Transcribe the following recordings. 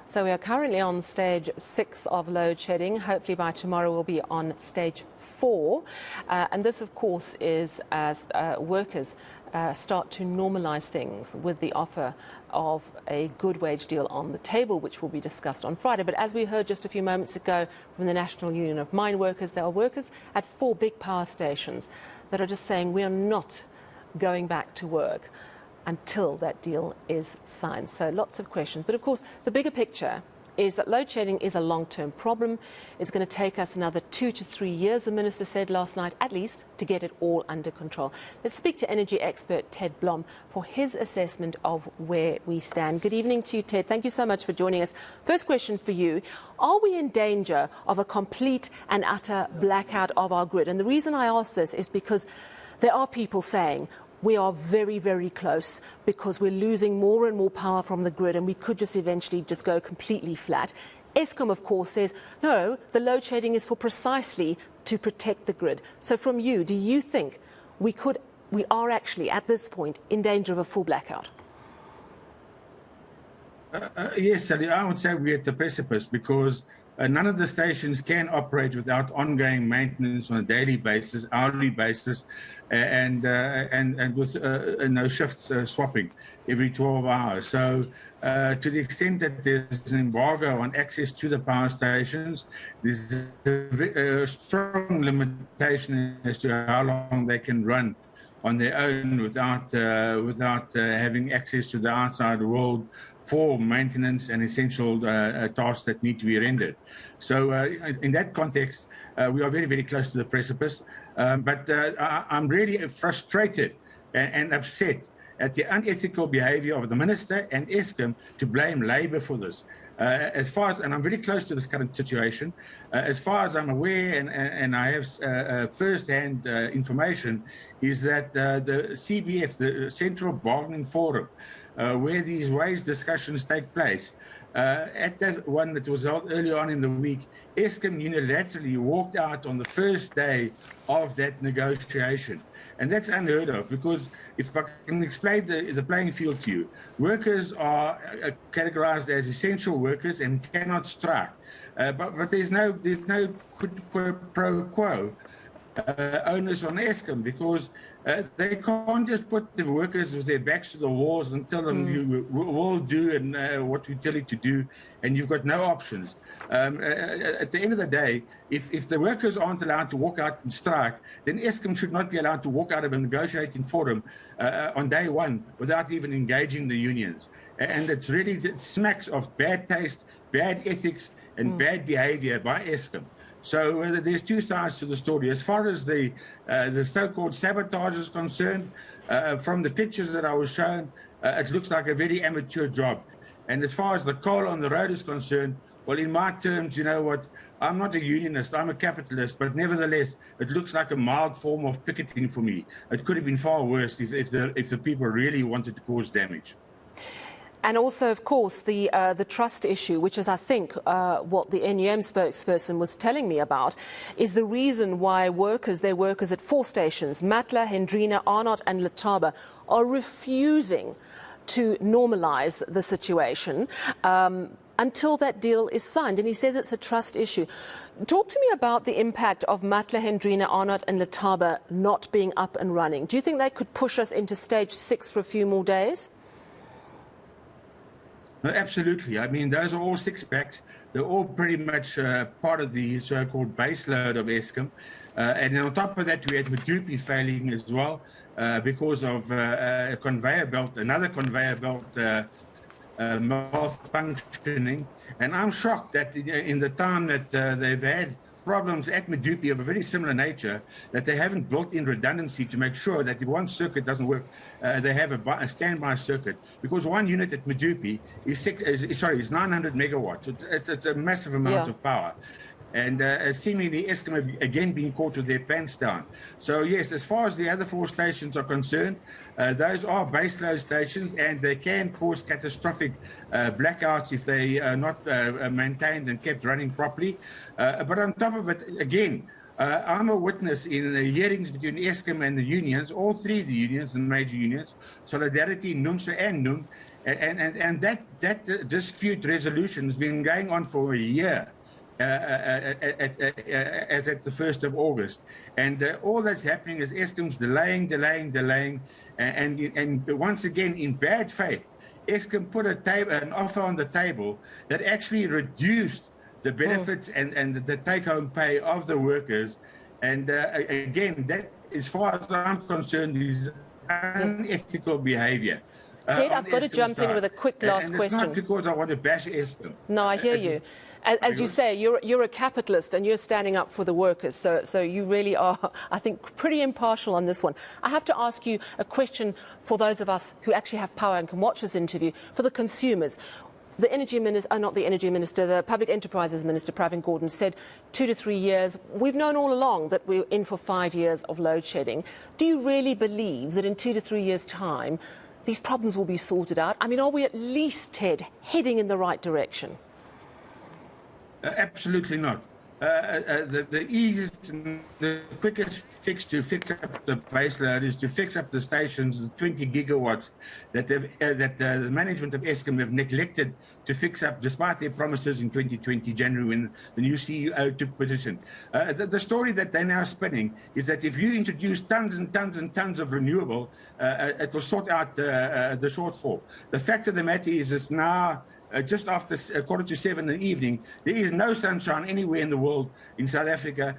So we are currently on stage 6 of load shedding. Hopefully by tomorrow we'll be on stage 4. And this, of course, is as workers start to normalise things with the offer of a good wage deal on the table, which will be discussed on Friday. But as we heard just a few moments ago from the National Union of Mine Workers, there are workers at 4 big power stations that are just saying we are not going back to work until that deal is signed. So lots of questions. But of course, the bigger picture is that load shedding is a long-term problem. It's going to take us another 2 to 3 years, the Minister said last night, at least, to get it all under control. Let's speak to energy expert Ted Blom for his assessment of where we stand. Good evening to you, Ted. Thank you so much for joining us. First question for you. Are we in danger of a complete and utter blackout of our grid? And the reason I ask this is because there are people saying we are very, very close because we're losing more and more power from the grid and we could just eventually just go completely flat. Eskom, of course, says, no, the load shedding is for precisely to protect the grid. So from you, do you think we are actually at this point in danger of a full blackout? Yes, Sally, I would say we're at the precipice because none of the stations can operate without ongoing maintenance on a daily basis, hourly basis, and with no shifts swapping every 12 hours. So to the extent that there's an embargo on access to the power stations, there's a strong limitation as to how long they can run on their own without having access to the outside world for maintenance and essential tasks that need to be rendered. So in that context, we are very, very close to the precipice. But I'm really frustrated and upset at the unethical behavior of the Minister and Eskom to blame Labour for this. And I'm very close to this current situation, as far as I'm aware, and I have first-hand information, is that the CBF, the Central Bargaining Forum, where these wage discussions take place, at that one that was held earlier on in the week, Eskom unilaterally walked out on the first day of that negotiation. And that's unheard of, because if I can explain the playing field to you, workers are categorized as essential workers and cannot strike. But there's no quid pro quo onus on Eskom, because they can't just put the workers with their backs to the walls and tell them you will do and what we tell you to do, and you've got no options. At the end of the day, if the workers aren't allowed to walk out and strike, then Eskom should not be allowed to walk out of a negotiating forum on day one without even engaging the unions. And it smacks of bad taste, bad ethics, and bad behavior by Eskom. So there's two sides to the story. As far as the so-called sabotage is concerned, from the pictures that I was shown, it looks like a very amateur job. And as far as the coal on the road is concerned, well, in my terms, you know what, I'm not a unionist, I'm a capitalist, but nevertheless, it looks like a mild form of picketing for me. It could have been far worse if the people really wanted to cause damage. And also, of course, the trust issue, which is, I think, what the NUM spokesperson was telling me about, is the reason why their workers at 4 stations, Matla, Hendrina, Arnott and Letaba, are refusing to normalise the situation until that deal is signed. And he says it's a trust issue. Talk to me about the impact of Matla, Hendrina, Arnott and Letaba not being up and running. Do you think they could push us into stage 6 for a few more days? No, absolutely. I mean, those are all 6 packs. They're all pretty much part of the so-called base load of Eskom. And then on top of that, we had Medupi failing as well because of a conveyor belt, another conveyor belt malfunctioning. And I'm shocked that in the time that they've had problems at Medupi of a very similar nature, that they haven't built in redundancy to make sure that if one circuit doesn't work, they have a standby circuit. Because one unit at Medupi is 900 megawatts. It's a massive amount of power. And seemingly Eskom have again been caught with their pants down. So yes, as far as the other 4 stations are concerned, those are baseload stations, and they can cause catastrophic blackouts if they are not maintained and kept running properly. But on top of it, again, I'm a witness in the hearings between Eskom and the unions, all 3 of the unions and major unions, Solidarity, NUMSA and NUM, And that dispute resolution has been going on for a year. As at the 1st of August. And all that's happening is Eskom's delaying. And once again, in bad faith, Eskom put an offer on the table that actually reduced the benefits and the take-home pay of the workers. And again, that, as far as I'm concerned, is unethical behavior. Ted, I've got to jump in with a quick last question. It's not because I want to bash Eskom. No, I hear you. As you say, you're a capitalist and you're standing up for the workers. So you really are, I think, pretty impartial on this one. I have to ask you a question for those of us who actually have power and can watch this interview, for the consumers. The Energy Minister, not the Energy Minister, the Public Enterprises Minister, Pravin Gordhan, said 2 to 3 years. We've known all along that we're in for 5 years of load shedding. Do you really believe that in 2 to 3 years' time, these problems will be sorted out? I mean, are we at least, Ted, heading in the right direction? Absolutely not. The easiest and the quickest fix to fix up the baseload is to fix up the stations, the 20 gigawatts that the management of Eskom have neglected to fix up, despite their promises in 2020 January when the new CEO took position. The story that they're now spinning is that if you introduce tons and tons and tons of renewable, it will sort out the shortfall. The fact of the matter is, it's now just after 7:15 in the evening, there is no sunshine anywhere in the world in South Africa,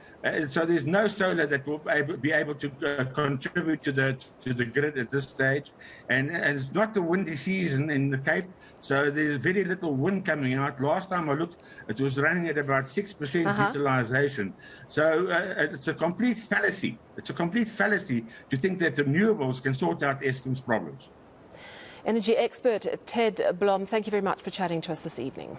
so there's no solar that will be able to contribute to the grid at this stage, and it's not the windy season in the Cape, so there's very little wind coming out. Last time I looked, it was running at about 6% utilization. So it's a complete fallacy. It's a complete fallacy to think that renewables can sort out Eskom's problems. Energy expert Ted Blom, thank you very much for chatting to us this evening.